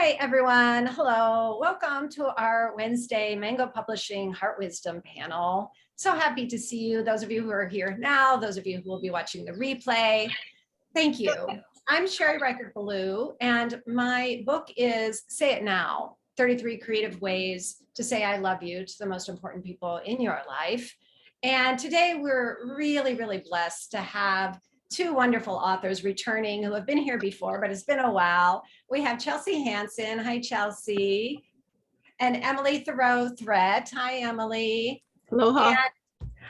Hi, everyone. Hello. Welcome to our Wednesday Mango Publishing Heart Wisdom panel. So happy to see you. Those of you who are here now, those of you who will be watching the replay, thank you. I'm Sherry Reichert-Ballou, and my book is Say It Now, 33 Creative Ways to Say I Love You to the most important people in your life. And today we're really blessed to have two wonderful authors returning who have been here before, but it's been a while. We have Chelsea Hanson. Hi, Chelsea. And Emily Thiroux Threat. Hi, Emily. Aloha.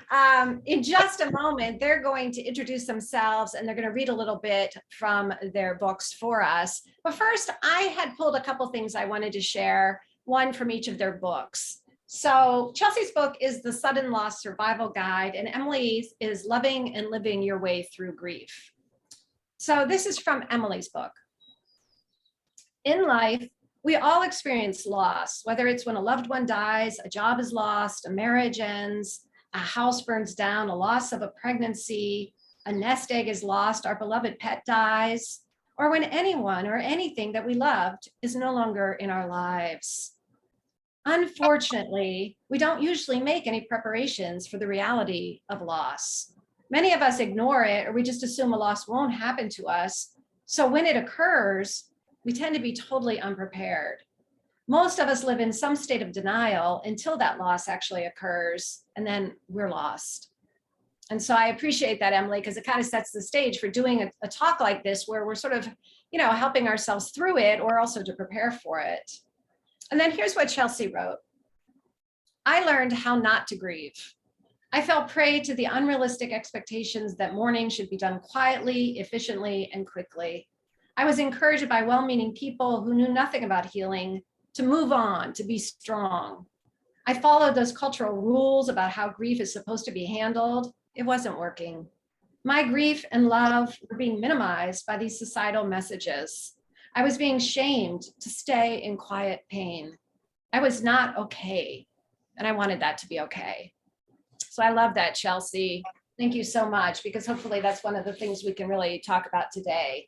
And in just a moment, they're going to introduce themselves and they're going to read a little bit from their books for us. But first, I had pulled a couple things I wanted to share, one from each of their books. So Chelsea's book is The Sudden Loss Survival Guide, and Emily's is Loving and Living Your Way Through Grief. So this is from Emily's book. In life, we all experience loss, whether it's when a loved one dies, a job is lost, a marriage ends, a house burns down, a loss of a pregnancy, a nest egg is lost, our beloved pet dies, or when anyone or anything that we loved is no longer in our lives. Unfortunately, we don't usually make any preparations for the reality of loss. Many of us ignore it, or we just assume a loss won't happen to us. So when it occurs, we tend to be totally unprepared. Most of us live in some state of denial until that loss actually occurs, and then we're lost. And so I appreciate that, Emily, because it kind of sets the stage for doing a talk like this, where we're sort of, helping ourselves through it, or also to prepare for it. And then here's what Chelsea wrote. I learned how not to grieve. I fell prey to the unrealistic expectations that mourning should be done quietly, efficiently, and quickly. I was encouraged by well-meaning people who knew nothing about healing to move on, to be strong. I followed those cultural rules about how grief is supposed to be handled. It wasn't working. My grief and love were being minimized by these societal messages. I was being shamed to stay in quiet pain. I was not okay, and I wanted that to be okay. So I love that, Chelsea. Thank you so much, because hopefully that's one of the things we can really talk about today.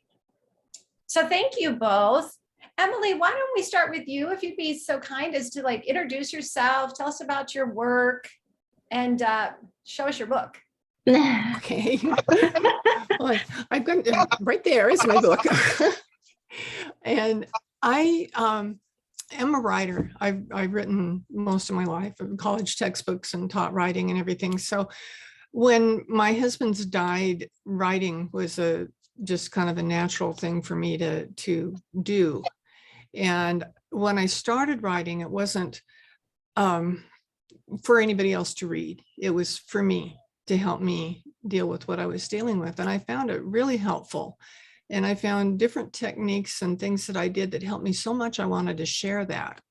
So thank you both. Emily, why don't we start with you, if you'd be so kind as to introduce yourself, tell us about your work, and show us your book. Okay. Well, I've got right there is my book. And I am a writer. I've written most of my life, college textbooks and taught writing and everything. So when my husband's died, writing was just kind of a natural thing for me to do. And when I started writing, it wasn't for anybody else to read. It was for me to help me deal with what I was dealing with. And I found it really helpful. And I found different techniques and things that I did that helped me so much. I wanted to share that.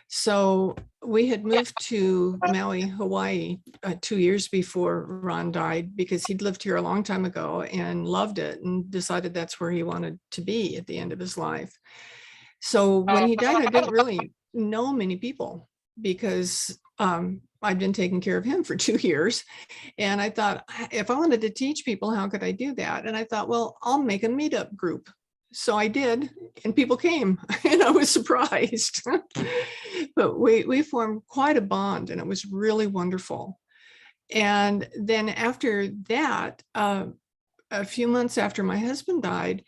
So we had moved to Maui, Hawaii, 2 years before Ron died, because he'd lived here a long time ago and loved it and decided that's where he wanted to be at the end of his life. So when he died, I didn't really know many people, because I'd been taking care of him for 2 years. And I thought, if I wanted to teach people, how could I do that? And I thought, well, I'll make a meetup group. So I did, and people came, and I was surprised. But we formed quite a bond, and it was really wonderful. And then after that, a few months after my husband died,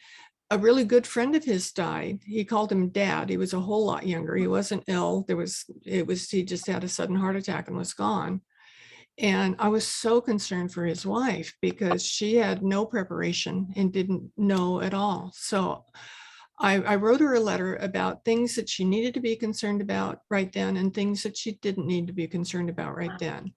a really good friend of his died. He called him Dad. He was a whole lot younger. He wasn't ill. He just had a sudden heart attack and was gone. And I was so concerned for his wife, because she had no preparation and didn't know at all. So I wrote her a letter about things that she needed to be concerned about right then and things that she didn't need to be concerned about right then.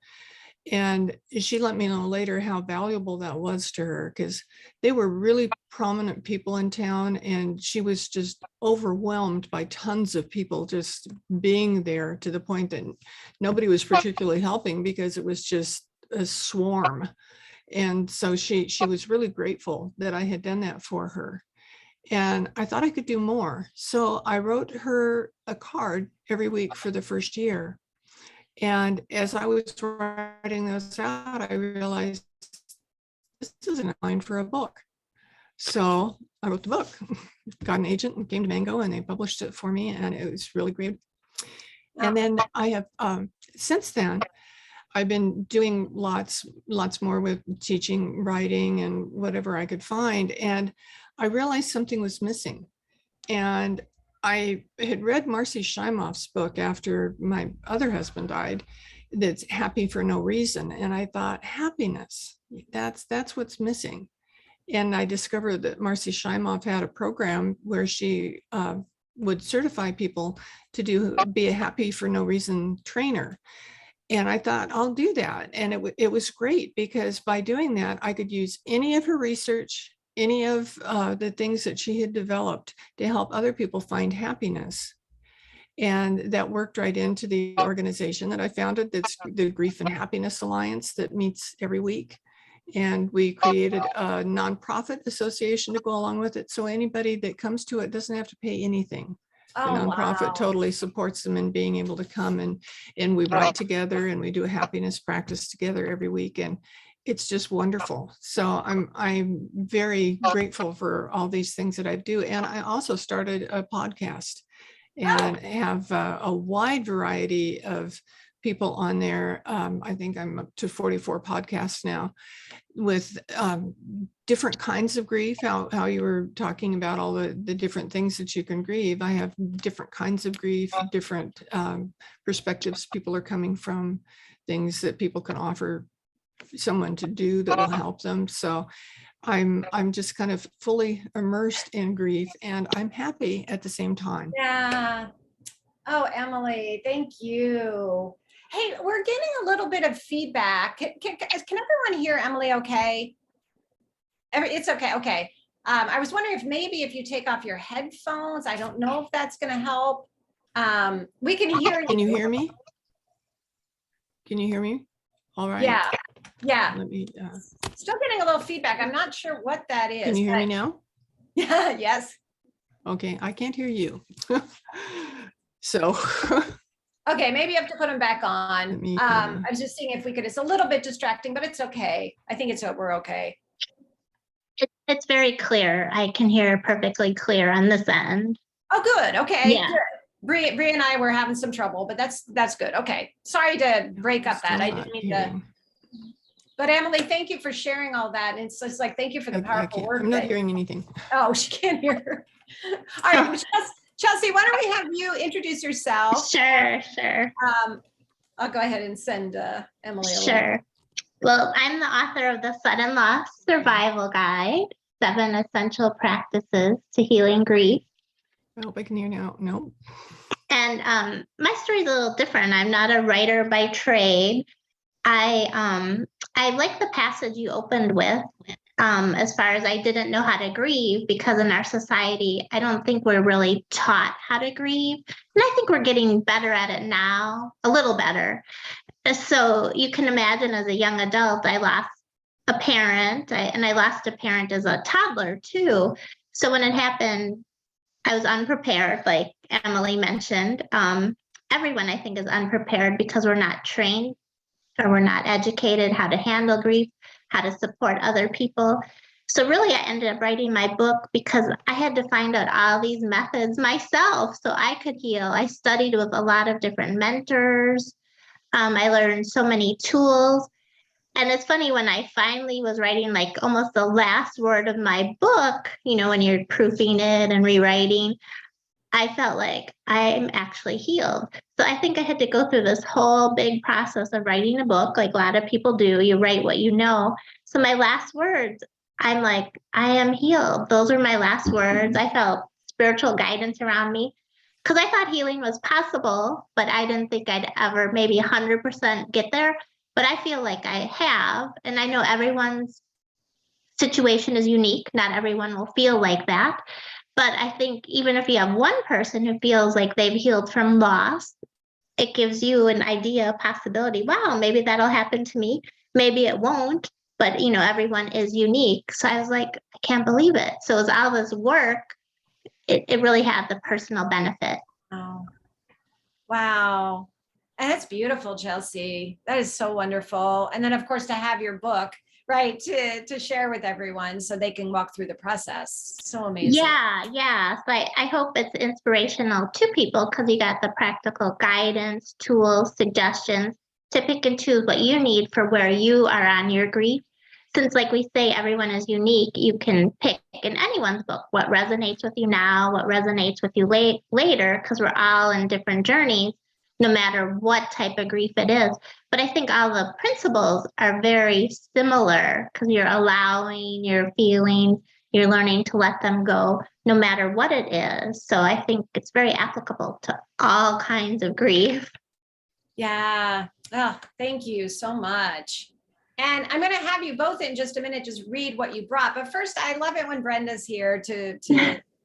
And she let me know later how valuable that was to her, because they were really prominent people in town, and she was just overwhelmed by tons of people just being there, to the point that nobody was particularly helping, because it was just a swarm. And so she was really grateful that I had done that for her. And I thought I could do more. So I wrote her a card every week for the first year. And as I was writing those out, I realized this isn't a line for a book. So I wrote the book, got an agent and came to Mango, and they published it for me, and it was really great. And then I have, since then, I've been doing lots more with teaching, writing, and whatever I could find. And I realized something was missing. And I had read Marcy Shimoff's book after my other husband died, that's Happy for No Reason. And I thought, happiness, that's what's missing. And I discovered that Marcy Shimoff had a program where she would certify people to be a Happy for No Reason trainer. And I thought, I'll do that. And it was great, because by doing that, I could use any of her research, any of the things that she had developed to help other people find happiness. And that worked right into the organization that I founded. That's the Grief and Happiness Alliance, that meets every week. And we created a nonprofit association to go along with it. So anybody that comes to it doesn't have to pay anything. The nonprofit totally supports them in being able to come, and we write together, and we do a happiness practice together every week. And it's just wonderful. So I'm very grateful for all these things that I do. And I also started a podcast, and have a wide variety of people on there. I think I'm up to 44 podcasts now, with different kinds of grief, how you were talking about all the different things that you can grieve. I have different kinds of grief, different perspectives people are coming from, things that people can offer someone to do that will help them. So I'm just kind of fully immersed in grief, and I'm happy at the same time. Yeah. Oh, Emily, thank you. Hey, we're getting a little bit of feedback. Can everyone hear Emily okay? It's okay. Okay. I was wondering if you take off your headphones, I don't know if that's going to help. We can hear you. Can you hear me? Can you hear me? All right. Yeah. Yeah. Let me. Still getting a little feedback. I'm not sure what that is. Can you hear me now? Yeah. Yes. Okay. I can't hear you. So. Okay, maybe you have to put them back on. I was just seeing if we could, it's a little bit distracting, but it's okay. I think we're okay. It's very clear. I can hear perfectly clear on this end. Oh, good. Okay. Yeah. Good. Bree and I were having some trouble, but that's good. Okay. Sorry to break up that. I didn't mean to. But Emily, thank you for sharing all that. And it's just like, thank you for the powerful work. I'm not hearing anything. Oh, she can't hear. All right, Chelsea, why don't we have you introduce yourself? Sure. I'll go ahead and send Emily a Sure. Well, I'm the author of the Son-in-Law Survival Guide, 7 Essential Practices to Healing Grief. I hope I can hear now. No. And my story is a little different. I'm not a writer by trade. I like the passage you opened with, as far as I didn't know how to grieve, because in our society, I don't think we're really taught how to grieve. And I think we're getting better at it now, a little better. So you can imagine, as a young adult, I lost a parent, and I lost a parent as a toddler too. So when it happened, I was unprepared, like Emily mentioned. Everyone, I think, is unprepared because we're not trained, or we're not educated how to handle grief, how to support other people. So really, I ended up writing my book because I had to find out all these methods myself so I could heal. I studied with a lot of different mentors. I learned so many tools. And it's funny, when I finally was writing like almost the last word of my book, when you're proofing it and rewriting, I felt like I'm actually healed. So I think I had to go through this whole big process of writing a book, like a lot of people do. You write what you know. So my last words, I'm like, I am healed. Those are my last words. I felt spiritual guidance around me, because I thought healing was possible, but I didn't think I'd ever maybe 100% get there. But I feel like I have. And I know everyone's situation is unique. Not everyone will feel like that. But I think even if you have one person who feels like they've healed from loss, it gives you an idea, a possibility. Wow, maybe that'll happen to me. Maybe it won't, but everyone is unique. So I was like, I can't believe it. So as all this work, it really had the personal benefit. Oh, wow. And that's beautiful, Chelsea. That is so wonderful. And then, of course, to have your book right, to share with everyone so they can walk through the process. So amazing. Yeah. So I hope it's inspirational to people because you got the practical guidance, tools, suggestions to pick and choose what you need for where you are on your grief. Since, like we say, everyone is unique, you can pick in anyone's book what resonates with you now, what resonates with you later, because we're all in different journeys, no matter what type of grief it is. But I think all the principles are very similar because you're allowing your feelings, you're learning to let them go no matter what it is. So I think it's very applicable to all kinds of grief. Yeah. Oh, thank you so much. And I'm going to have you both in just a minute, just read what you brought. But first, I love it when Brenda's here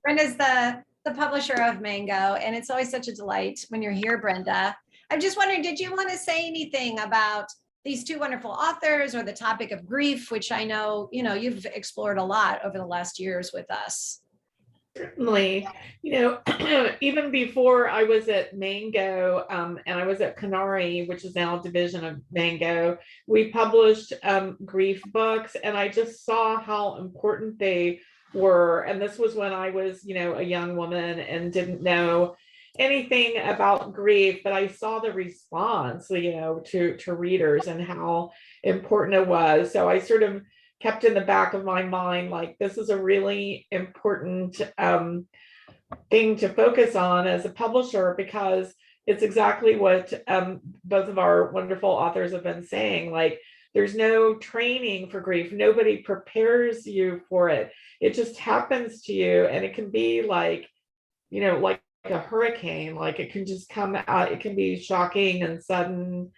Brenda's the publisher of Mango. And it's always such a delight when you're here, Brenda. I'm just wondering, did you want to say anything about these two wonderful authors or the topic of grief, which I know, you've explored a lot over the last years with us? Certainly, even before I was at Mango, and I was at Canary, which is now a division of Mango, we published grief books, and I just saw how important they were. And this was when I was, a young woman and didn't know anything about grief, but I saw the response, to readers and how important it was. So I sort of kept in the back of my mind, like, this is a really important thing to focus on as a publisher, because it's exactly what both of our wonderful authors have been saying. Like, there's no training for grief. Nobody prepares you for it. It just happens to you. And it can be like a hurricane. Like, it can just come out. It can be shocking and sudden,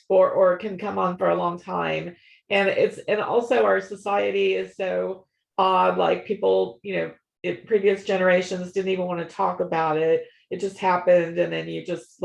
or it can come on for a long time. And also our society is so odd. Like, people, previous generations didn't even want to talk about it. It just happened. And then you just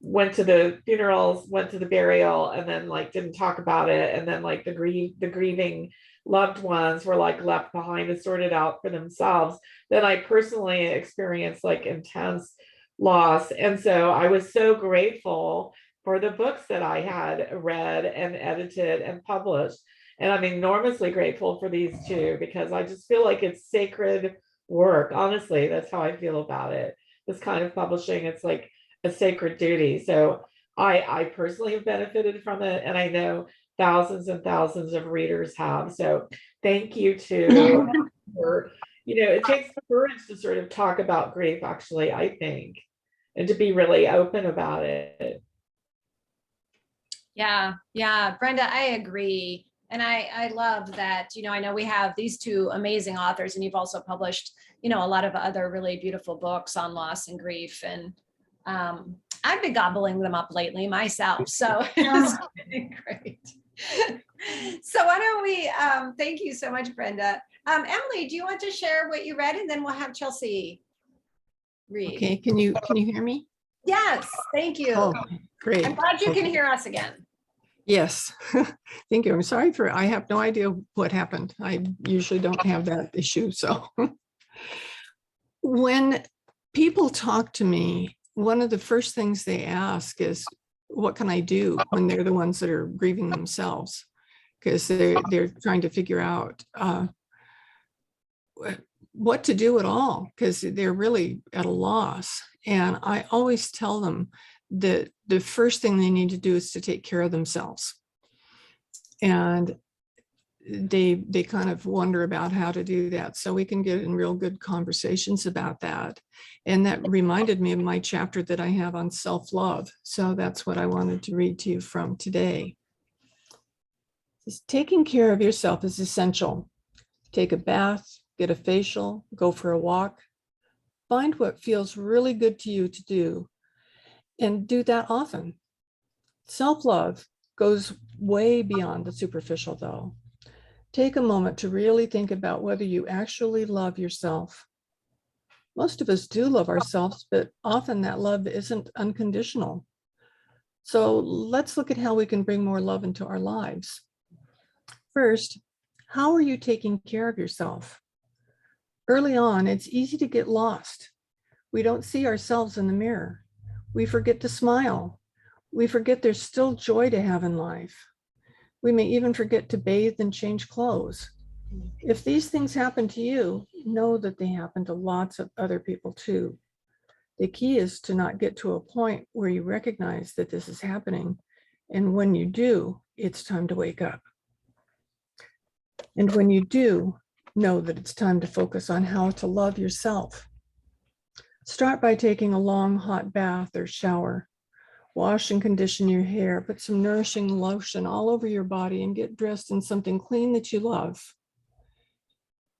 went to the funerals, went to the burial, and then didn't talk about it. And then the grieving loved ones were left behind to sort it out for themselves. Then I personally experienced intense loss. And so I was so grateful for the books that I had read and edited and published. And I'm enormously grateful for these two, because I just feel like it's sacred work. Honestly, that's how I feel about it. This kind of publishing, it's like a sacred duty. So I personally have benefited from it. And I know thousands and thousands of readers have. So thank you to for, it takes courage to sort of talk about grief, actually, I think, and to be really open about it. Yeah, Brenda, I agree. And I love that, I know we have these two amazing authors, and you've also published, a lot of other really beautiful books on loss and grief. And I've been gobbling them up lately myself. So it's been great. So why don't we, thank you so much, Brenda. Emily, do you want to share what you read, and then we'll have Chelsea read? Okay, can you hear me? Yes, thank you. Oh, great. I'm glad you can hear us again. Yes, thank you. I'm sorry I have no idea what happened. I usually don't have that issue. So when people talk to me, one of the first things they ask is, what can I do, when they're the ones that are grieving themselves? Because they're trying to figure out what to do at all, because they're really at a loss. And I always tell them that the first thing they need to do is to take care of themselves. And they kind of wonder about how to do that. So we can get in real good conversations about that. And that reminded me of my chapter that I have on self-love. So that's what I wanted to read to you from today. Just taking care of yourself is essential. Take a bath, get a facial, go for a walk. Find what feels really good to you to do, and do that often. Self-love goes way beyond the superficial, though. Take a moment to really think about whether you actually love yourself. Most of us do love ourselves, but often that love isn't unconditional. So let's look at how we can bring more love into our lives. First, how are you taking care of yourself? Early on, it's easy to get lost. We don't see ourselves in the mirror. We forget to smile. We forget there's still joy to have in life. We may even forget to bathe and change clothes. If these things happen to you, know that they happen to lots of other people too. The key is to not get to a point where you recognize that this is happening. And when you do, it's time to wake up. And when you do, know that it's time to focus on how to love yourself. Start by taking a long hot bath or shower. Wash and condition your hair, put some nourishing lotion all over your body and get dressed in something clean that you love.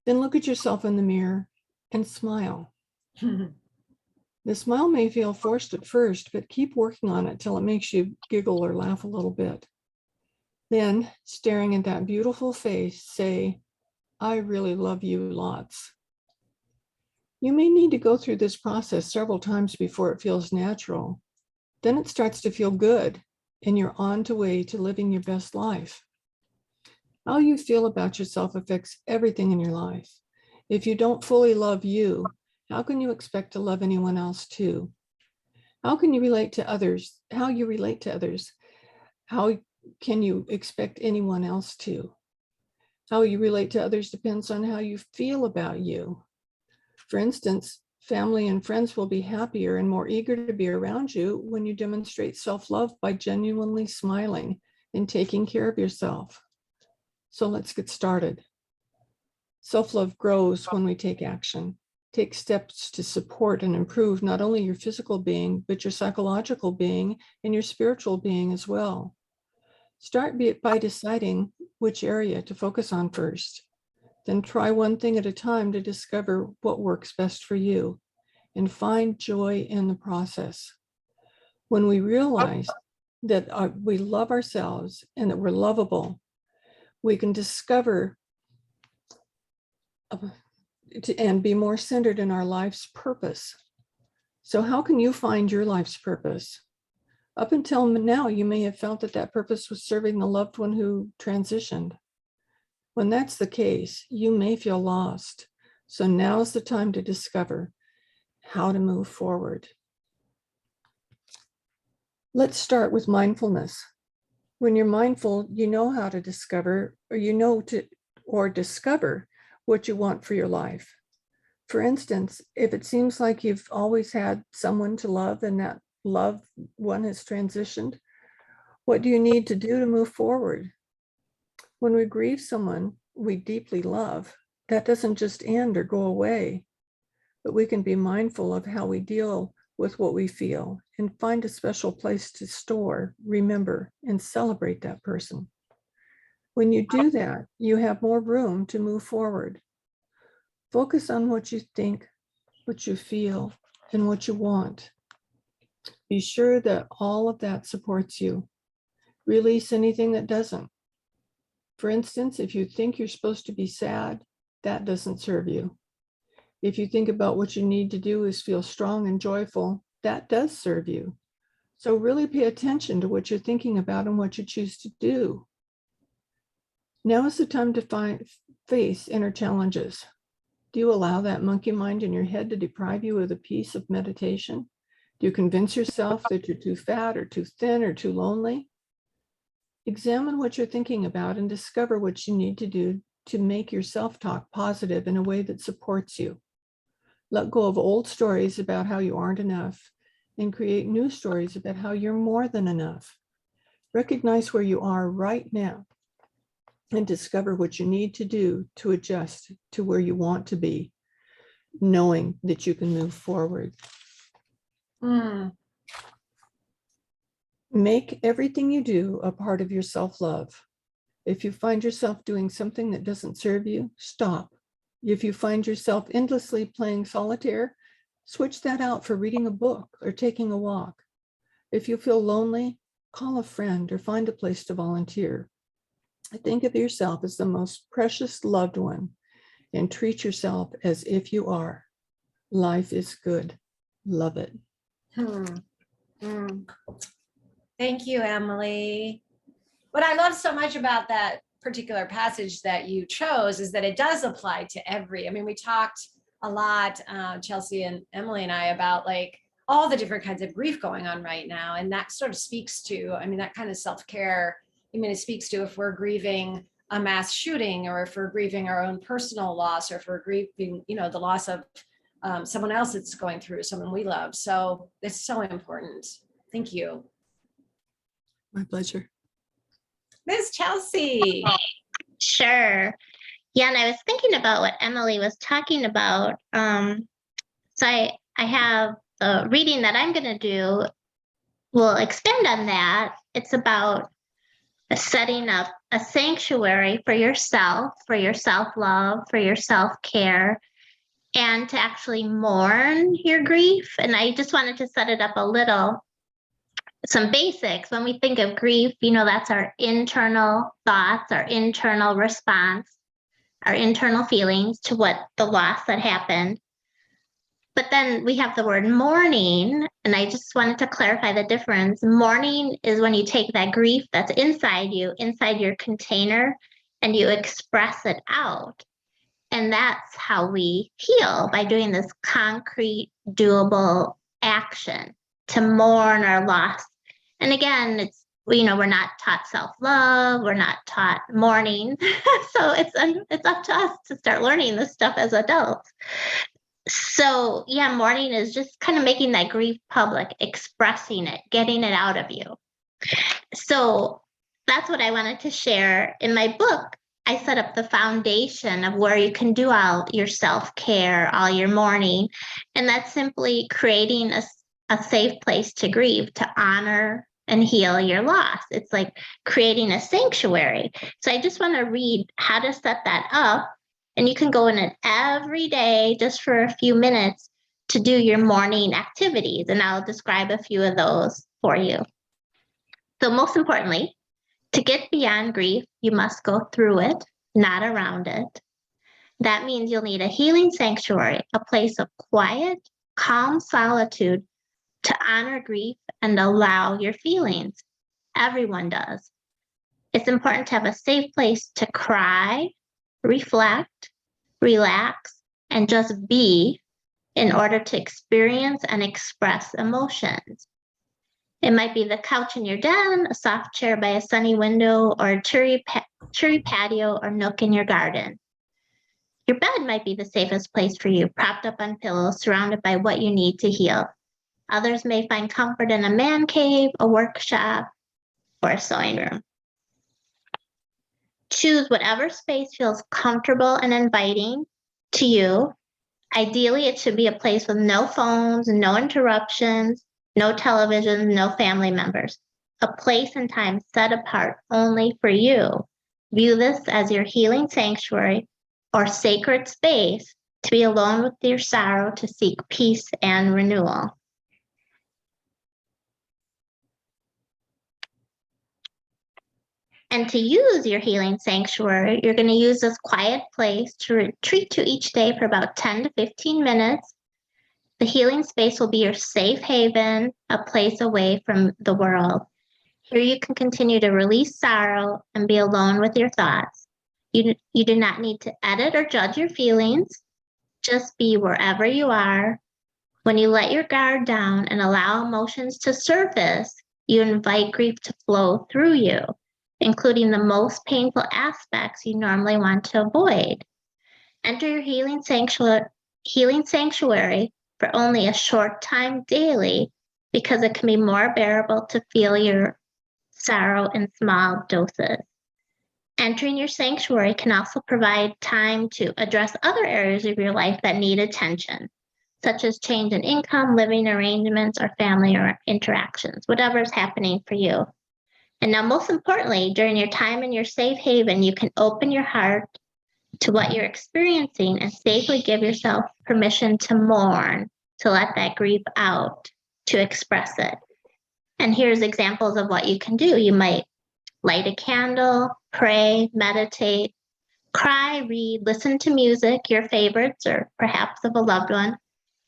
Then look at yourself in the mirror and smile. The smile may feel forced at first, but keep working on it till it makes you giggle or laugh a little bit. Then, staring at that beautiful face, say, I really love you lots. You may need to go through this process several times before it feels natural. Then it starts to feel good, and you're on the way to living your best life. How you feel about yourself affects everything in your life. If you don't fully love you, how can you expect to love anyone else too? How can you relate to others? How you relate to others? How can you expect anyone else to? How you relate to others depends on how you feel about you. For instance, family and friends will be happier and more eager to be around you when you demonstrate self-love by genuinely smiling and taking care of yourself. So let's get started. Self-love grows when we take action. Take steps to support and improve not only your physical being, but your psychological being and your spiritual being as well. Start by deciding which area to focus on first. Then try one thing at a time to discover what works best for you and find joy in the process. When we realize that we love ourselves and that we're lovable, we can discover and be more centered in our life's purpose. So how can you find your life's purpose? Up until now, you may have felt that purpose was serving the loved one who transitioned. When that's the case, you may feel lost. So now is the time to discover how to move forward. Let's start with mindfulness. When you're mindful, you know how to discover, or discover what you want for your life. For instance, if it seems like you've always had someone to love and that loved one has transitioned, what do you need to do to move forward? When we grieve someone we deeply love, that doesn't just end or go away, but we can be mindful of how we deal with what we feel and find a special place to store, remember, and celebrate that person. When you do that, you have more room to move forward. Focus on what you think, what you feel, and what you want. Be sure that all of that supports you. Release anything that doesn't. For instance, if you think you're supposed to be sad, that doesn't serve you. If you think about what you need to do is feel strong and joyful, that does serve you. So really pay attention to what you're thinking about and what you choose to do. Now is the time to face inner challenges. Do you allow that monkey mind in your head to deprive you of the peace of meditation? Do you convince yourself that you're too fat or too thin or too lonely? Examine what you're thinking about and discover what you need to do to make your self-talk positive in a way that supports you. Let go of old stories about how you aren't enough and create new stories about how you're more than enough. Recognize where you are right now and discover what you need to do to adjust to where you want to be, knowing that you can move forward. Make everything you do a part of your self-love. If you find yourself doing something that doesn't serve you, stop. If you find yourself endlessly playing solitaire, switch that out for reading a book or taking a walk. If you feel lonely, call a friend or find a place to volunteer. Think of yourself as the most precious loved one and treat yourself as if you are. Life is good. Love it. Thank you, Emily. What I love so much about that particular passage that you chose is that it does apply to we talked a lot, Chelsea and Emily and I, about like all the different kinds of grief going on right now. And that sort of speaks to, I mean, that kind of self-care, I mean, it speaks to if we're grieving a mass shooting, or if we're grieving our own personal loss, or if we're grieving, you know, the loss of someone else that's going through, someone we love. So it's so important. Thank you. My pleasure. Ms. Chelsea. Sure. Yeah, and I was thinking about what Emily was talking about. So I have a reading that I'm going to do. We'll expand on that. It's about setting up a sanctuary for yourself, for your self-love, for your self-care, and to actually mourn your grief. And I just wanted to set it up a little. Some basics. When we think of grief, you know, that's our internal thoughts, our internal response, our internal feelings to what the loss that happened. But then we have the word mourning, and I just wanted to clarify the difference. Mourning is when you take that grief that's inside you, inside your container, and you express it out. And that's how we heal, by doing this concrete, doable action to mourn our loss. And again, it's, you know, we're not taught self-love, we're not taught mourning. So it's up to us to start learning this stuff as adults. So yeah, mourning is just kind of making that grief public, expressing it, getting it out of you. So that's what I wanted to share. In my book, I set up the foundation of where you can do all your self-care, all your mourning. And that's simply creating a safe place to grieve, to honor and heal your loss. It's like creating a sanctuary. So I just want to read how to set that up. And you can go in it every day just for a few minutes to do your morning activities. And I'll describe a few of those for you. So most importantly, to get beyond grief, you must go through it, not around it. That means you'll need a healing sanctuary, a place of quiet, calm solitude to honor grief and allow your feelings. Everyone does. It's important to have a safe place to cry, reflect, relax, and just be in order to experience and express emotions. It might be the couch in your den, a soft chair by a sunny window, or a cheery patio or nook in your garden. Your bed might be the safest place for you, propped up on pillows, surrounded by what you need to heal. Others may find comfort in a man cave, a workshop, or a sewing room. Choose whatever space feels comfortable and inviting to you. Ideally, it should be a place with no phones, no interruptions, no television, no family members. A place and time set apart only for you. View this as your healing sanctuary or sacred space to be alone with your sorrow, to seek peace and renewal. And to use your healing sanctuary, you're going to use this quiet place to retreat to each day for about 10 to 15 minutes. The healing space will be your safe haven, a place away from the world. Here you can continue to release sorrow and be alone with your thoughts. You do not need to edit or judge your feelings. Just be wherever you are. When you let your guard down and allow emotions to surface, you invite grief to flow through you, including the most painful aspects you normally want to avoid. Enter your healing sanctuary for only a short time daily, because it can be more bearable to feel your sorrow in small doses. Entering your sanctuary can also provide time to address other areas of your life that need attention, such as change in income, living arrangements, or family interactions, whatever is happening for you. And now, most importantly, during your time in your safe haven, you can open your heart to what you're experiencing and safely give yourself permission to mourn, to let that grief out, to express it. And here's examples of what you can do. You might light a candle, pray, meditate, cry, read, listen to music, your favorites, or perhaps of a loved one.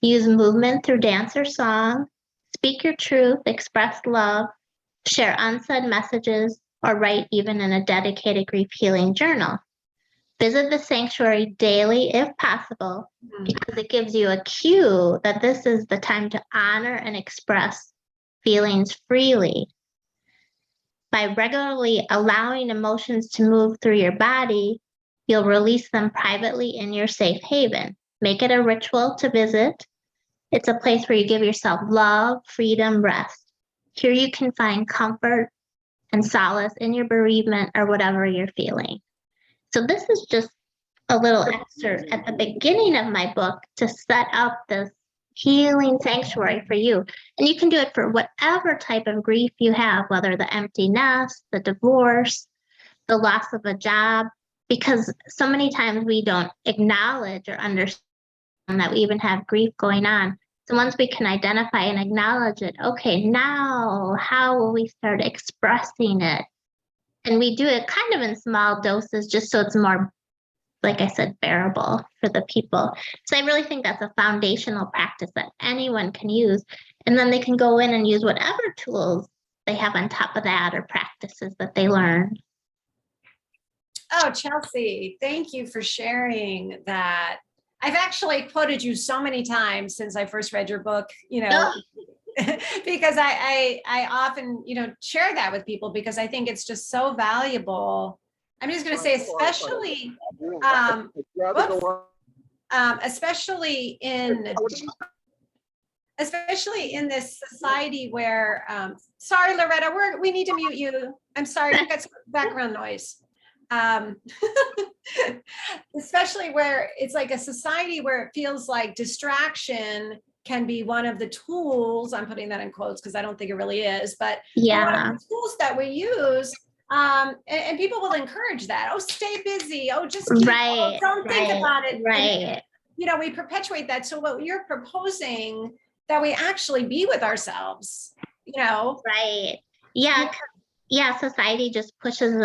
Use movement through dance or song. Speak your truth, express love, share unsaid messages, or write even in a dedicated grief healing journal. Visit the sanctuary daily if possible, Mhm. because it gives you a cue that this is the time to honor and express feelings freely. By regularly allowing emotions to move through your body, you'll release them privately in your safe haven. Make it a ritual to visit. It's a place where you give yourself love, freedom, rest. Here you can find comfort and solace in your bereavement or whatever you're feeling. So this is just a little excerpt at the beginning of my book to set up this healing sanctuary for you. And you can do it for whatever type of grief you have, whether the empty nest, the divorce, the loss of a job, because so many times we don't acknowledge or understand that we even have grief going on. So once we can identify and acknowledge it, okay, now how will we start expressing it? And we do it kind of in small doses just so it's more, like I said, bearable for the people. So I really think that's a foundational practice that anyone can use. And then they can go in and use whatever tools they have on top of that or practices that they learn. Oh, Chelsea, thank you for sharing that. I've actually quoted you so many times since I first read your book, because I often, share that with people because I think it's just so valuable. I'm just going to say, especially, especially in this society where, sorry, Loretta, we need to mute you. I'm sorry, you got some background noise. Especially where it's like a society where it feels like distraction can be one of the tools. I'm putting that in quotes because I don't think it really is, but one of the tools that we use. And people will encourage that. Oh, stay busy. Oh, just keep, don't think about it. Right. And, we perpetuate that. So what you're proposing that we actually be with ourselves, Right. Yeah. Yeah, society just pushes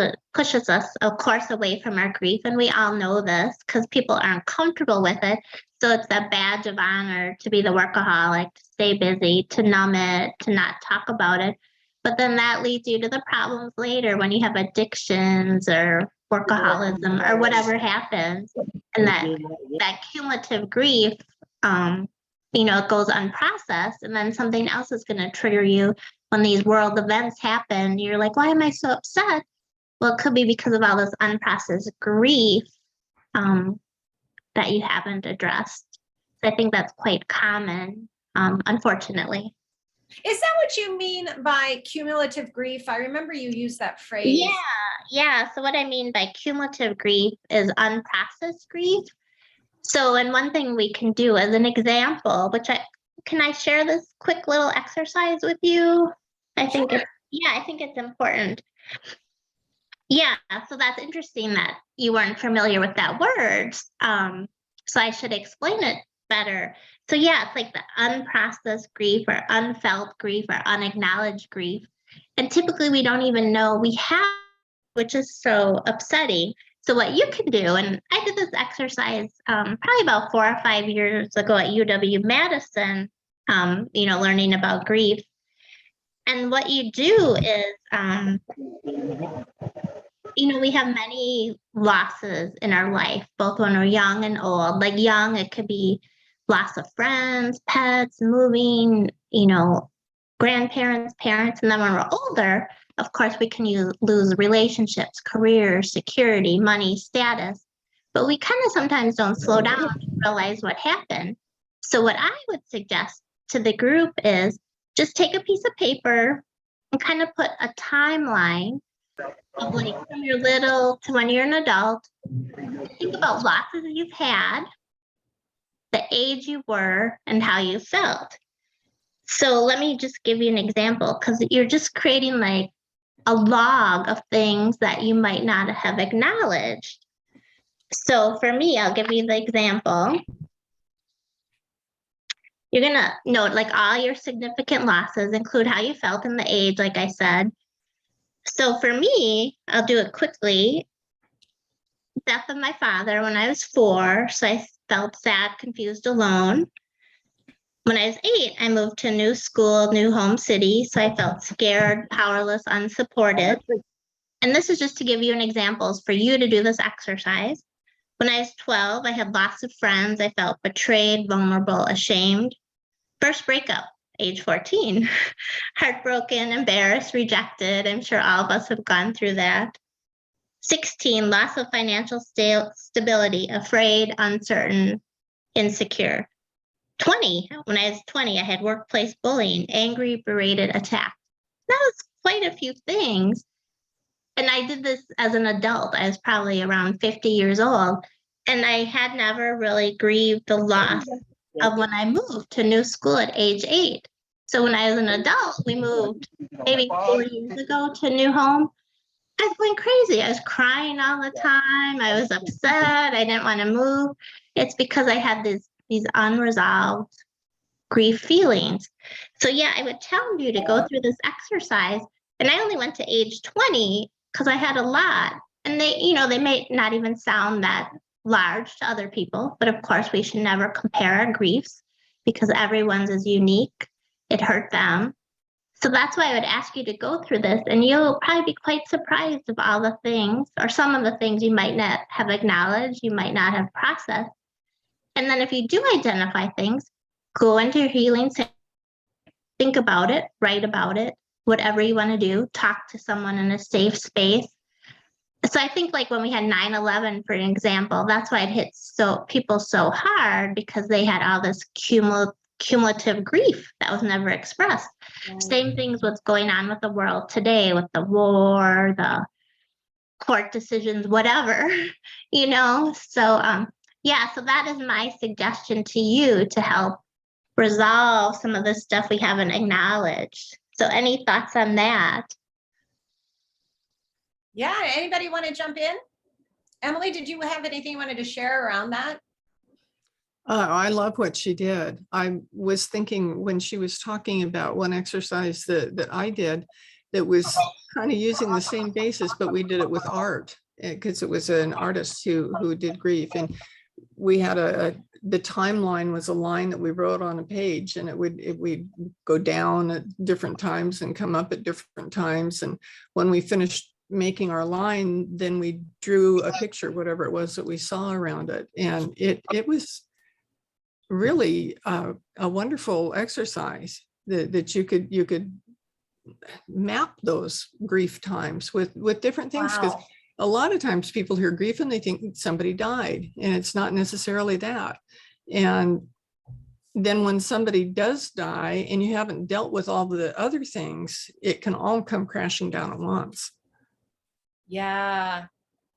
us, of course, away from our grief. And we all know this because people aren't comfortable with it. So it's a badge of honor to be the workaholic, to stay busy, to numb it, to not talk about it. But then that leads you to the problems later when you have addictions or workaholism or whatever happens. And that cumulative grief, it goes unprocessed, and then something else is going to trigger you when these world events happen. You're like, why am I so upset? Well, it could be because of all this unprocessed grief that you haven't addressed. So I think that's quite common, unfortunately. Is that what you mean by cumulative grief? I remember you used that phrase. Yeah. So what I mean by cumulative grief is unprocessed grief. So, and one thing we can do as an example, can I share this quick little exercise with you? I think it's important. Yeah, so that's interesting that you weren't familiar with that word. So I should explain it better. So yeah, it's like the unprocessed grief or unfelt grief or unacknowledged grief. And typically we don't even know we have, which is so upsetting. So what you can do, and I did this exercise probably about 4 or 5 years ago at UW-Madison, learning about grief. And what you do is, we have many losses in our life, both when we're young and old. Like young, it could be loss of friends, pets, moving, grandparents, parents. And then when we're older, of course, we can lose relationships, careers, security, money, status. But we kind of sometimes don't slow down to realize what happened. So what I would suggest to the group is just take a piece of paper and kind of put a timeline of like from you're little to when you're an adult. Think about losses you've had, the age you were, and how you felt. So let me just give you an example, because you're just creating like a log of things that you might not have acknowledged. So for me, I'll give you the example. You're going to note like all your significant losses, include how you felt and the age, like I said. So for me, I'll do it quickly. Death of my father when I was 4, so I felt sad, confused, alone. When I was 8, I moved to a new school, new home city, so I felt scared, powerless, unsupported. And this is just to give you an example for you to do this exercise. When I was 12, I had lots of friends. I felt betrayed, vulnerable, ashamed. First breakup, age 14. Heartbroken, embarrassed, rejected. I'm sure all of us have gone through that. 16, loss of financial stability, afraid, uncertain, insecure. 20, when I was 20, I had workplace bullying, angry, berated, attacked. That was quite a few things. And I did this as an adult. I was probably around 50 years old. And I had never really grieved the loss of when I moved to new school at age 8. So when I was an adult, we moved maybe 4 years ago to a new home. I was going crazy. I was crying all the time. I was upset. I didn't want to move. It's because I had these unresolved grief feelings. So yeah, I would tell you to go through this exercise. And I only went to age 20 because I had a lot. And they may not even sound that large to other people, but of course we should never compare our griefs because everyone's is unique. It hurt them. So that's why I would ask you to go through this, and you'll probably be quite surprised of all the things, or some of the things you might not have acknowledged, you might not have processed. And then if you do identify things, go into your healing, think about it, write about it, whatever you want to do, talk to someone in a safe space. So I think like when we had 9/11, for an example, that's why it hit people so hard, because they had all this cumulative grief that was never expressed. Same things what's going on with the world today, with the war, the court decisions, whatever, So yeah, so that is my suggestion to you to help resolve some of the stuff we haven't acknowledged. So any thoughts on that? Yeah, anybody want to jump in? Emily, did you have anything you wanted to share around that? I love what she did. I was thinking when she was talking about one exercise that I did that was kind of using the same basis, but we did it with art, because it was an artist who did grief. And we had the timeline was a line that we wrote on a page, and it would go down at different times and come up at different times. And when we finished making our line, then we drew a picture, whatever it was that we saw around it. And it was really a wonderful exercise that you could map those grief times with different things, because a lot of times people hear grief and they think somebody died, and it's not necessarily that. And then when somebody does die and you haven't dealt with all the other things, it can all come crashing down at once. Yeah,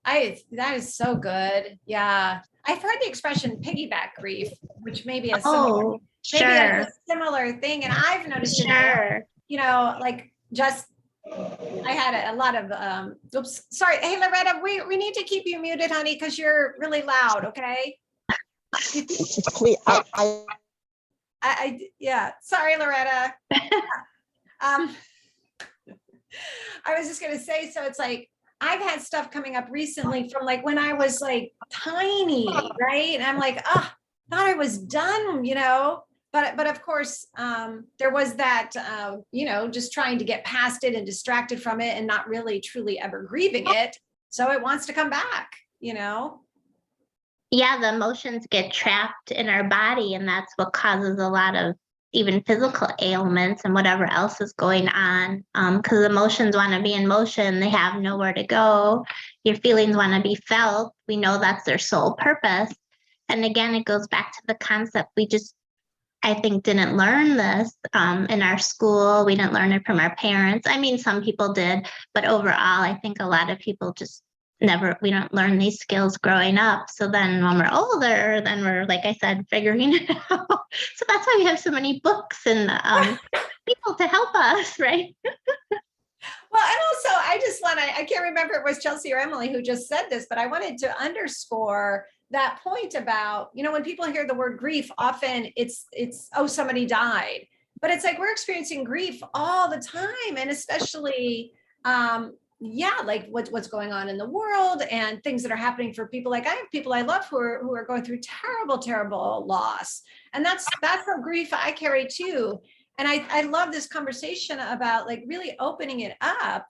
that is so good. Yeah, I've heard the expression piggyback grief, which may be a similar, similar thing. And I've noticed it, like just, I had a lot of, oops, sorry. Hey, Loretta, we need to keep you muted, honey, because you're really loud, okay? Yeah, sorry, Loretta. I was just going to say, so it's like, I've had stuff coming up recently from like when I was like tiny, right? And I'm like, thought I was done, but of course, there was that, just trying to get past it and distracted from it and not really truly ever grieving it. So it wants to come back, Yeah, the emotions get trapped in our body, and that's what causes a lot of even physical ailments and whatever else is going on, because emotions want to be in motion. They have nowhere to go. Your feelings want to be felt. We know that's their sole purpose. And again, it goes back to the concept we just, I think, didn't learn this in our school. We didn't learn it from our parents. I mean, some people did, but overall, I think a lot of people just we don't learn these skills growing up. So then when we're older, then we're, like I said, figuring it out. So that's why we have so many books and people to help us, right? Well, and also I can't remember if it was Chelsea or Emily who just said this, but I wanted to underscore that point about, when people hear the word grief, often it's, oh, somebody died, but it's like, we're experiencing grief all the time. And especially, like what's going on in the world and things that are happening for people. Like I have people I love who are going through terrible, terrible loss. And that's a grief I carry too. And I love this conversation about like really opening it up.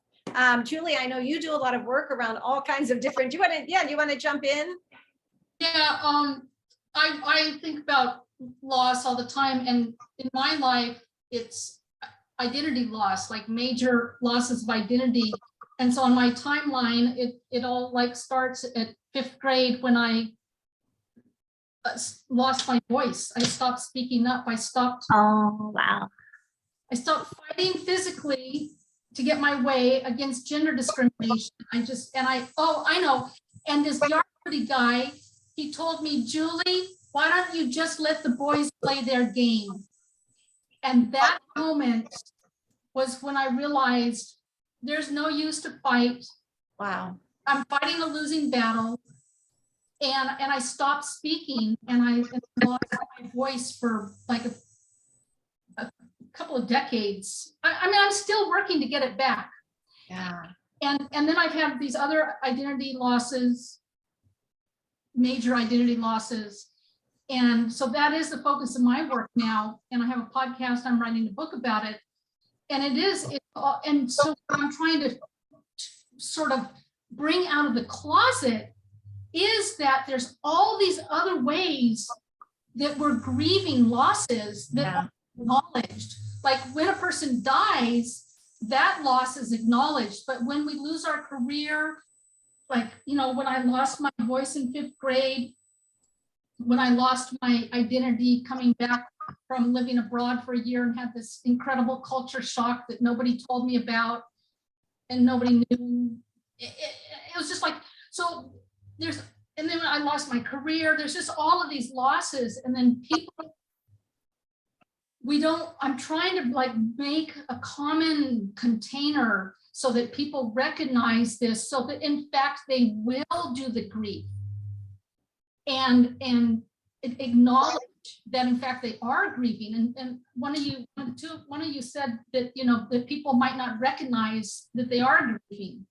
Julie, I know you do a lot of work around all kinds of different, do you want to jump in? Yeah, I think about loss all the time, and in my life, it's identity loss, like major losses of identity. And so on my timeline, it all like starts at 5th grade when I lost my voice. I stopped speaking up. Oh, wow. I stopped fighting physically to get my way against gender discrimination. I know. And this yard pretty guy, he told me, Julie, why don't you just let the boys play their game? And that moment was when I realized there's no use to fight. Wow. I'm fighting a losing battle. And I stopped speaking, and I lost my voice for like a couple of decades. I mean, I'm still working to get it back. Yeah. And then I've had these other identity losses, major identity losses. And so that is the focus of my work now. And I have a podcast, I'm writing a book about it. And and so I'm trying to sort of bring out of the closet is that there's all these other ways that we're grieving losses that are acknowledged. Like when a person dies, that loss is acknowledged. But when we lose our career, like, you know, when I lost my voice in 5th grade, when I lost my identity coming back from living abroad for a year and had this incredible culture shock that nobody told me about and nobody knew. It was just like, so and then when I lost my career, there's just all of these losses. And then I'm trying to like make a common container so that people recognize this, so that in fact they will do the grief and acknowledge that in fact they are grieving. And one of you said that, you know, that people might not recognize that they are grieving.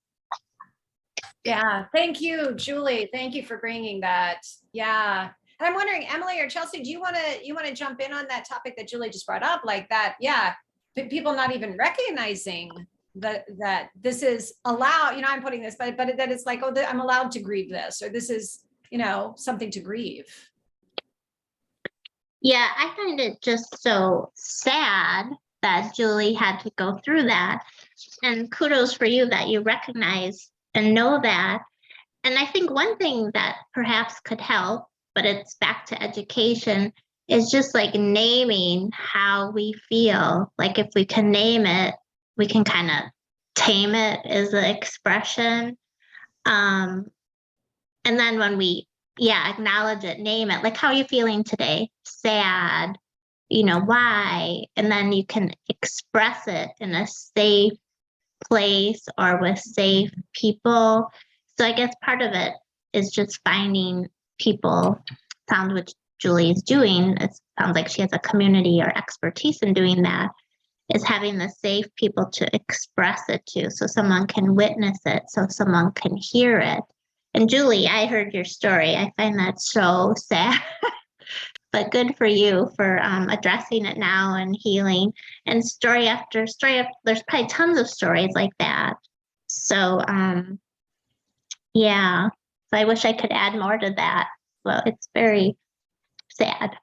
Yeah, thank you, Julie. Thank you for bringing that. Yeah. And I'm wondering, Emily or Chelsea, do you want to jump in on that topic that Julie just brought up, like that? Yeah, people not even recognizing that this is allowed. You know, I'm putting this, but that it's like, oh, I'm allowed to grieve this, or this is, you know, something to grieve. Yeah, I find it just so sad that Julie had to go through that. And kudos for you that you recognize and know that. And I think one thing that perhaps could help, but it's back to education, is just like naming how we feel. Like if we can name it, we can kind of tame it as an expression. And then when we, acknowledge it, name it, like how are you feeling today? Sad, you know, why? And then you can express it in a safe place or with safe people. So I guess part of it is just finding people, sounds what Julie is doing. It sounds like she has a community or expertise in doing that, is having the safe people to express it to, so someone can witness it, so someone can hear it. And Julie, I heard your story. I find that so sad, but good for you for addressing it now and healing. And story after story, there's probably tons of stories like that. So yeah, so I wish I could add more to that. Well, it's very sad.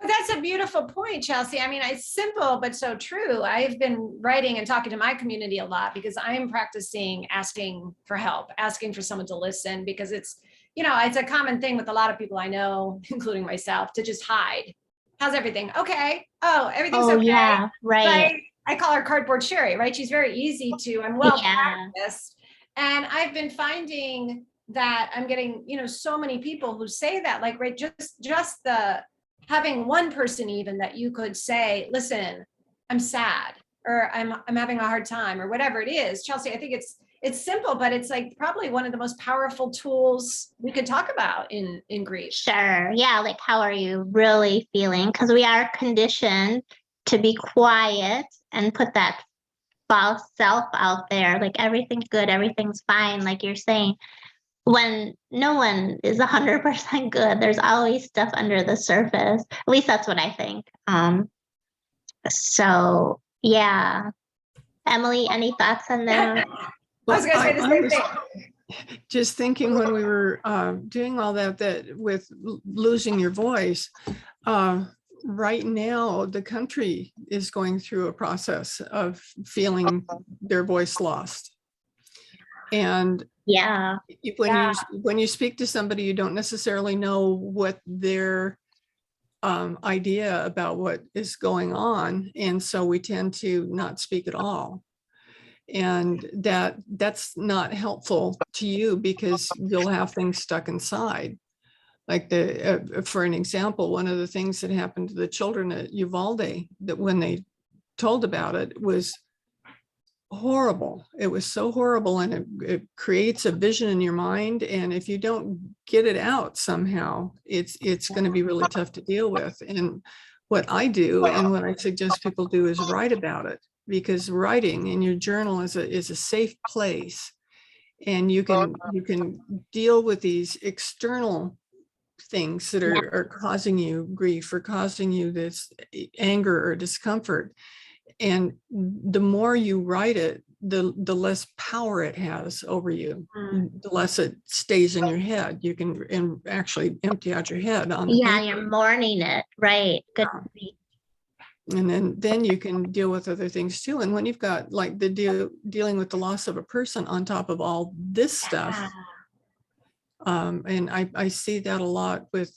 That's a beautiful point, Chelsea. I mean, it's simple, but so true. I've been writing and talking to my community a lot because I'm practicing asking for help, asking for someone to listen, because it's, you know, it's a common thing with a lot of people I know, including myself, to just hide. How's everything? Okay. Oh, everything's okay. Yeah, right. I call her Cardboard Sherry, right? She's very easy to, I'm well practiced. And I've been finding that I'm getting, you know, so many people who say that, like, right, just the having one person even that you could say, listen, I'm sad, or I'm having a hard time, or whatever it is. Chelsea, I think it's simple, but it's like probably one of the most powerful tools we could talk about in grief. Sure. Yeah. Like, how are you really feeling? Because we are conditioned to be quiet and put that false self out there. Like everything's good, everything's fine. Like you're saying, when no one is 100% good, there's always stuff under the surface. At least that's what I think. So yeah. Emily, any thoughts on that? I was going to say the same thing. just thinking when we were doing all that with losing your voice, right now the country is going through a process of feeling their voice lost. And Yeah. when you speak to somebody, you don't necessarily know what their idea about what is going on, and so we tend to not speak at all. And that's not helpful to you because you'll have things stuck inside. Like for an example, one of the things that happened to the children at Uvalde, that when they told about it, was horrible. It was so horrible, and it creates a vision in your mind. And if you don't get it out somehow, it's going to be really tough to deal with. And what I do, and what I suggest people do, is write about it, because writing in your journal is a safe place, and you can deal with these external things that are causing you grief or causing you this anger or discomfort. And the more you write it, the less power it has over you, the less it stays in your head. You can actually empty out your head on the Yeah, paper. you're mourning it, right? Good. And then you can deal with other things too. And when you've got like dealing with the loss of a person on top of all this stuff, and I see that a lot with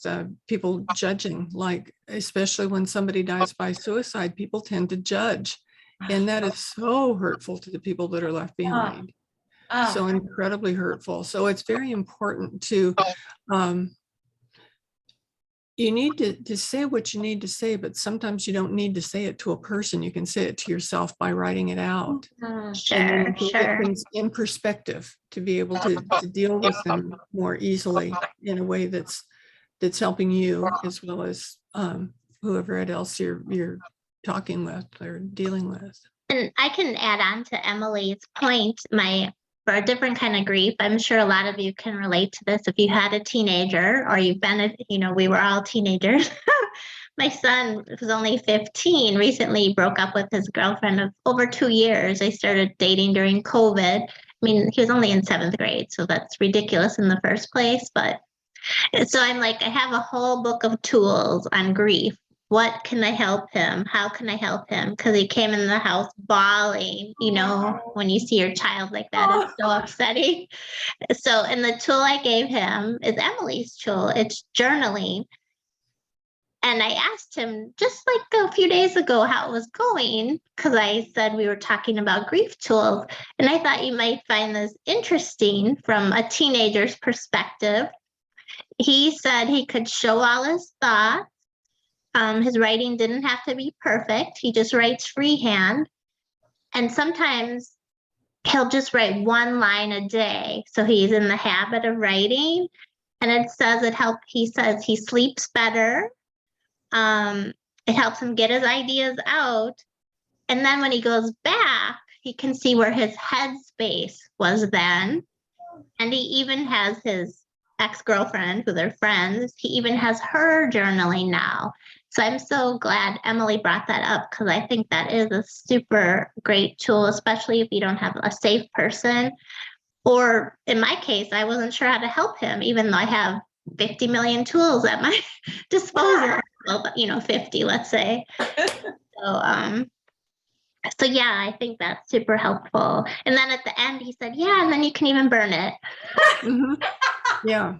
people judging, like especially when somebody dies by suicide, people tend to judge, and that is so hurtful to the people that are left behind. So incredibly hurtful. So it's very important to you need to say what you need to say, but sometimes you don't need to say it to a person. You can say it to yourself by writing it out. Sure, And then you can sure. get things in perspective to be able to deal with them more easily in a way that's helping you, as well as whoever else you're talking with or dealing with. And I can add on to Emily's point, for a different kind of grief. I'm sure a lot of you can relate to this. If you had a teenager, or you've been, we were all teenagers. My son, who's only 15, recently broke up with his girlfriend of over 2 years. They started dating during COVID. I mean, he was only in 7th grade, so that's ridiculous in the first place. But so I'm like, I have a whole book of tools on grief. What can I help him? How can I help him? Because he came in the house bawling. When you see your child like that, it's so upsetting. So, and the tool I gave him is Emily's tool. It's journaling. And I asked him just like a few days ago how it was going, because I said we were talking about grief tools. And I thought you might find this interesting from a teenager's perspective. He said he could show all his thoughts. His writing didn't have to be perfect. He just writes freehand. And sometimes he'll just write 1 line a day. So he's in the habit of writing. And it says he says he sleeps better. It helps him get his ideas out. And then when he goes back, he can see where his headspace was then. And he even has his ex-girlfriend, who they're friends, he even has her journaling now. So I'm so glad Emily brought that up, because I think that is a super great tool, especially if you don't have a safe person. Or in my case, I wasn't sure how to help him, even though I have 50 million tools at my disposal. Well, 50, let's say. So yeah, I think that's super helpful. And then at the end, he said, yeah, and then you can even burn it. Yeah.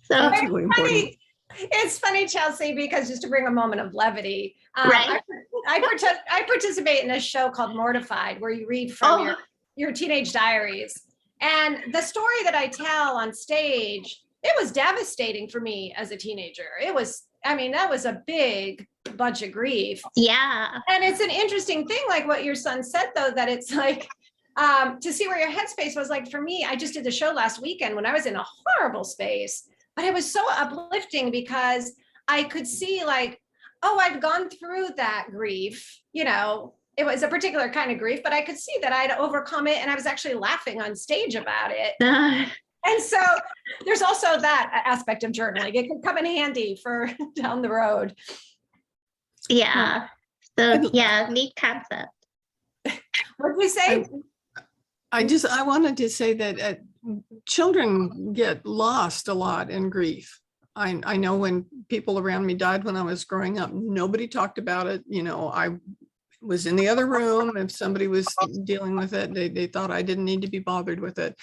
So that's really important. It's funny, Chelsea, because just to bring a moment of levity, right. I participate in a show called Mortified, where you read from your teenage diaries. And the story that I tell on stage, it was devastating for me as a teenager. That was a big bunch of grief. Yeah. And it's an interesting thing, like what your son said, though, that it's like, to see where your headspace was. Like for me, I just did the show last weekend when I was in a horrible space, but it was so uplifting because I could see like, I'd gone through that grief, it was a particular kind of grief, but I could see that I'd overcome it, and I was actually laughing on stage about it. And so there's also that aspect of journaling. It can come in handy for down the road. Yeah. So yeah, neat concept. What did we say? I wanted to say that children get lost a lot in grief. I know when people around me died when I was growing up, nobody talked about it. You know, I was in the other room. If somebody was dealing with it, they thought I didn't need to be bothered with it.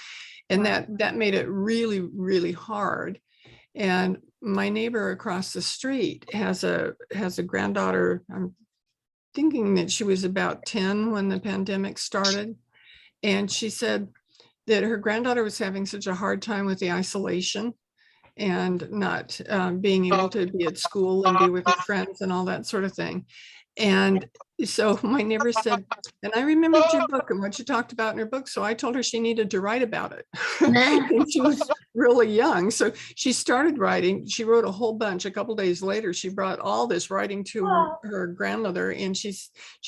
And that made it really, really hard. And my neighbor across the street has a granddaughter. I'm thinking that she was about 10 when the pandemic started. And she said that her granddaughter was having such a hard time with the isolation and not being able to be at school and be with her friends and all that sort of thing. And so my neighbor said, and I remembered your book and what you talked about in her book. So I told her she needed to write about it. And she was really young. So she started writing. She wrote a whole bunch. A couple days later, she brought all this writing to her grandmother. And she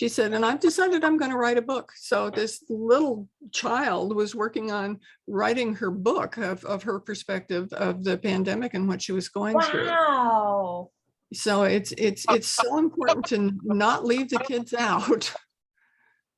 said, and I've decided I'm going to write a book. So this little child was working on writing her book of her perspective of the pandemic and what she was going through. Wow. So it's so important to not leave the kids out.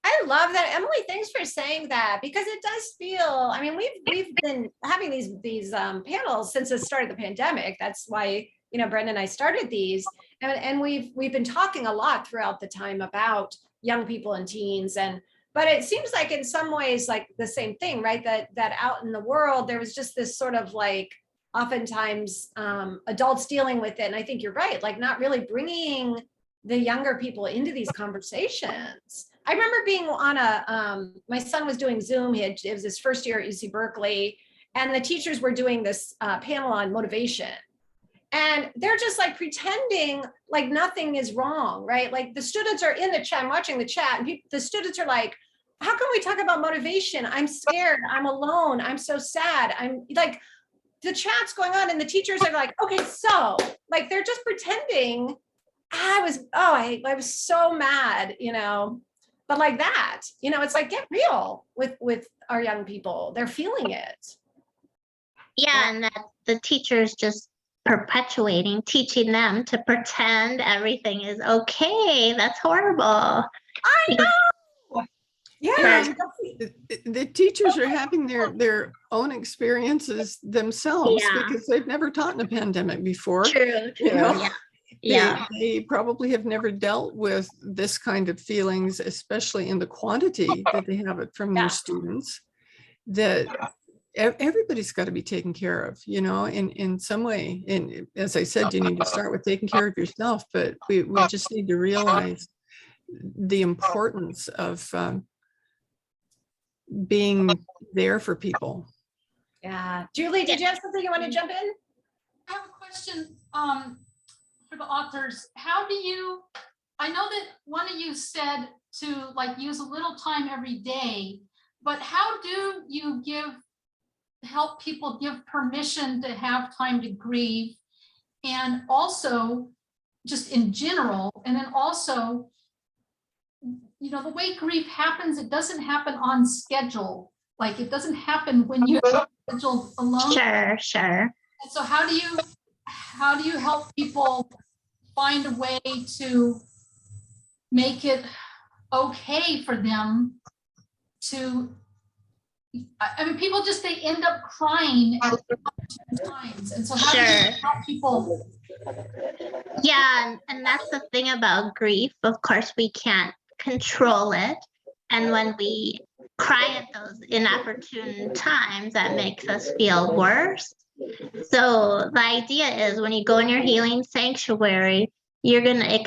I love that. Emily, thanks for saying that, because it does feel, I mean, we've been having these panels since the start of the pandemic. That's why, you know, Brenda and I started these, and we've been talking a lot throughout the time about young people and teens, but it seems like in some ways like the same thing, right? That out in the world, there was just this sort of like, oftentimes adults dealing with it. And I think you're right, like not really bringing the younger people into these conversations. I remember being on my son was doing Zoom. It was his first year at UC Berkeley, and the teachers were doing this panel on motivation. And they're just like pretending like nothing is wrong, right? Like the students are in the chat, I'm watching the chat, and the students are like, how can we talk about motivation? I'm scared, I'm alone, I'm so sad. I'm like, the chat's going on and the teachers are like, okay, so like, they're just pretending. I was so mad, you know, but like that, you know, it's like, get real with our young people. They're feeling it. Yeah, and that the teachers just perpetuating, teaching them to pretend everything is okay. That's horrible. I know. Yeah. The teachers are having their own experiences themselves because they've never taught in a pandemic before. True. You know? Yeah. They probably have never dealt with this kind of feelings, especially in the quantity that they have it from their students, that everybody's got to be taken care of, you know, in some way. And as I said, you need to start with taking care of yourself, but we just need to realize the importance of being there for people. Yeah. Julie, did you have something you want to jump in? I have a question for the authors. How do you, I know that one of you said to like use a little time every day, but how do you help people give permission to have time to grieve? And also just in general, and then also, you know, the way grief happens, it doesn't happen on schedule. Like it doesn't happen when you're scheduled alone. Sure. And so how do you help people find a way to make it okay for them to, I mean, people just, they end up crying at times. And so how do you help people? Yeah, and that's the thing about grief. Of course, we can't control it. And when we cry at those inopportune times, that makes us feel worse. So the idea is when you go in your healing sanctuary, you're going to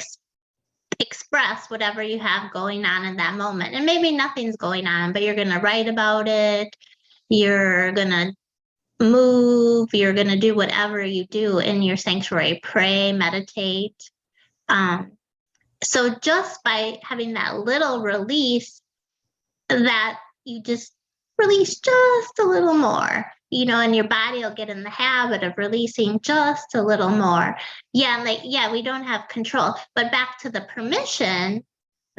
express whatever you have going on in that moment. And maybe nothing's going on, but you're going to write about it. You're going to move. You're going to do whatever you do in your sanctuary, pray, meditate. So just by having that little release, that you just release just a little more, you know, and your body will get in the habit of releasing just a little more. Yeah, we don't have control. But back to the permission,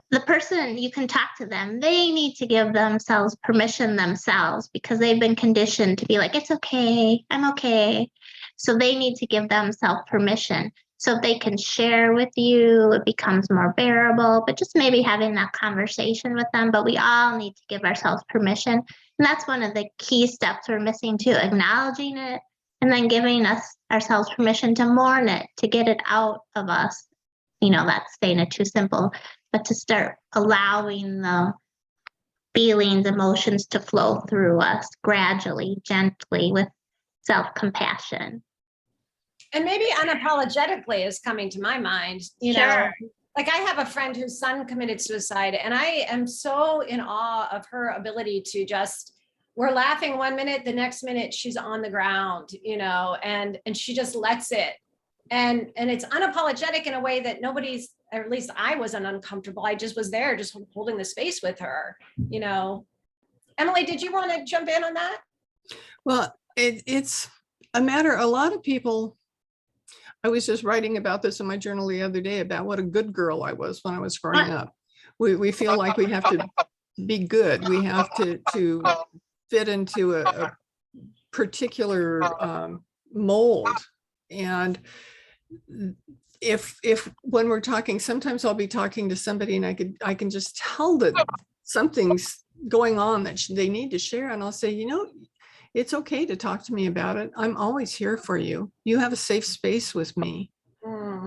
the person, you can talk to them. They need to give themselves permission themselves because they've been conditioned to be like, it's okay, I'm okay. So they need to give themselves permission. So if they can share with you, it becomes more bearable, but just maybe having that conversation with them. But we all need to give ourselves permission. And And that's one of the key steps we're missing too, acknowledging it and then giving ourselves permission to mourn it, to get it out of us. That's saying it too simple, but to start allowing the feelings, emotions to flow through us gradually, gently, with self-compassion. And maybe unapologetically is coming to my mind, Sure. Like I have a friend whose son committed suicide, and I am so in awe of her ability to just, we're laughing one minute, the next minute she's on the ground, and she just lets it. And it's unapologetic in a way that nobody's, or at least I wasn't uncomfortable. I just was there, just holding the space with her, Emily, did you want to jump in on that? Well, it's a matter, a lot of people, I was just writing about this in my journal the other day about what a good girl I was when I was growing up. We feel like we have to be good. We have to fit into a particular mold. And if when we're talking, sometimes I'll be talking to somebody and I can just tell that something's going on that they need to share. And I'll say, it's okay to talk to me about it. I'm always here for you. You have a safe space with me.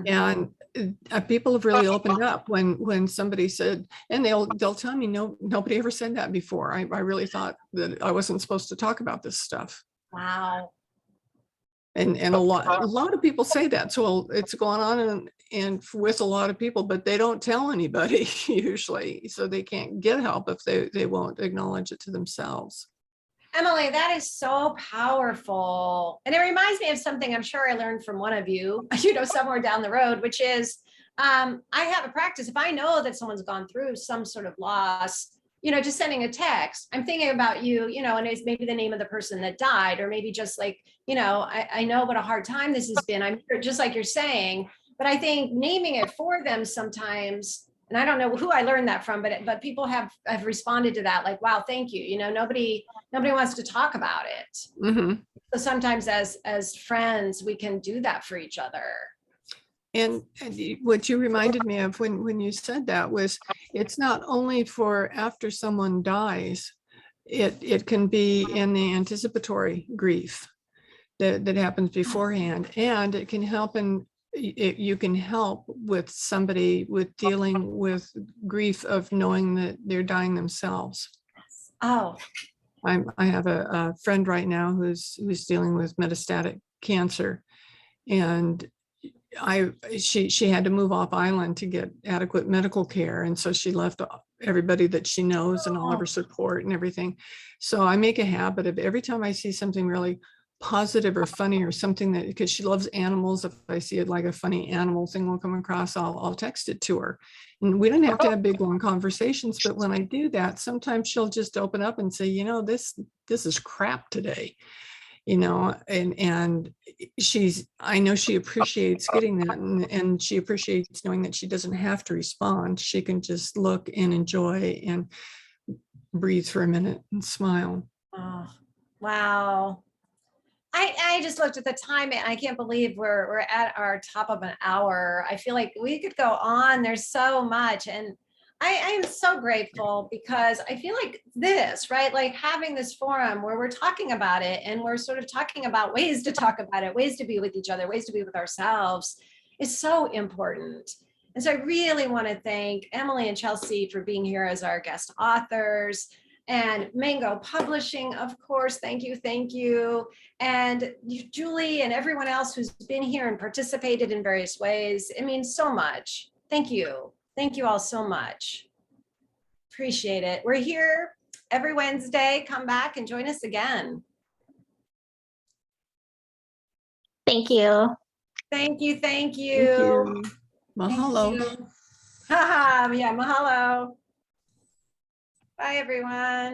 And people have really opened up when somebody said, and they'll tell me, no, nobody ever said that before. I really thought that I wasn't supposed to talk about this stuff. Wow. And a lot of people say that. So it's going on and with a lot of people, but they don't tell anybody usually. So they can't get help if they won't acknowledge it to themselves. Emily, that is so powerful. And it reminds me of something I'm sure I learned from one of you, somewhere down the road, which is I have a practice. If I know that someone's gone through some sort of loss, just sending a text, I'm thinking about you, and it's maybe the name of the person that died, or maybe just like, I know what a hard time this has been. I'm just like you're saying, but I think naming it for them sometimes, and I don't know who I learned that from, but people have responded to that, like, wow, thank you. Nobody wants to talk about it. Mm-hmm. So sometimes as friends, we can do that for each other. And what you reminded me of when you said that was, it's not only for after someone dies, it can be in the anticipatory grief that happens beforehand, and it can help you can help with somebody with dealing with grief of knowing that they're dying themselves. Oh, I have a friend right now who's dealing with metastatic cancer, and she had to move off island to get adequate medical care, and so she left everybody that she knows and all of her support and everything. So I make a habit of every time I see something really positive or funny or something, that, because she loves animals, if I see it like a funny animal thing will come across, I'll text it to her. And we don't have to have big long conversations, but when I do that, sometimes she'll just open up and say, this is crap today, and I know she appreciates getting that, and she appreciates knowing that she doesn't have to respond. She can just look and enjoy and breathe for a minute and smile. Oh, wow. I just looked at the time and I can't believe we're at our top of an hour. I feel like we could go on. There's so much. And I am so grateful, because I feel like this, right? Like having this forum where we're talking about it, and we're sort of talking about ways to talk about it, ways to be with each other, ways to be with ourselves, is so important. And so I really want to thank Emily and Chelsea for being here as our guest authors. And Mango Publishing, of course, thank you. And Julie and everyone else who's been here and participated in various ways. It means so much. Thank you. Thank you all so much. Appreciate it. We're here every Wednesday. Come back and join us again. Thank you. Thank you. Thank you. Mahalo. Haha, yeah, mahalo. Bye, everyone.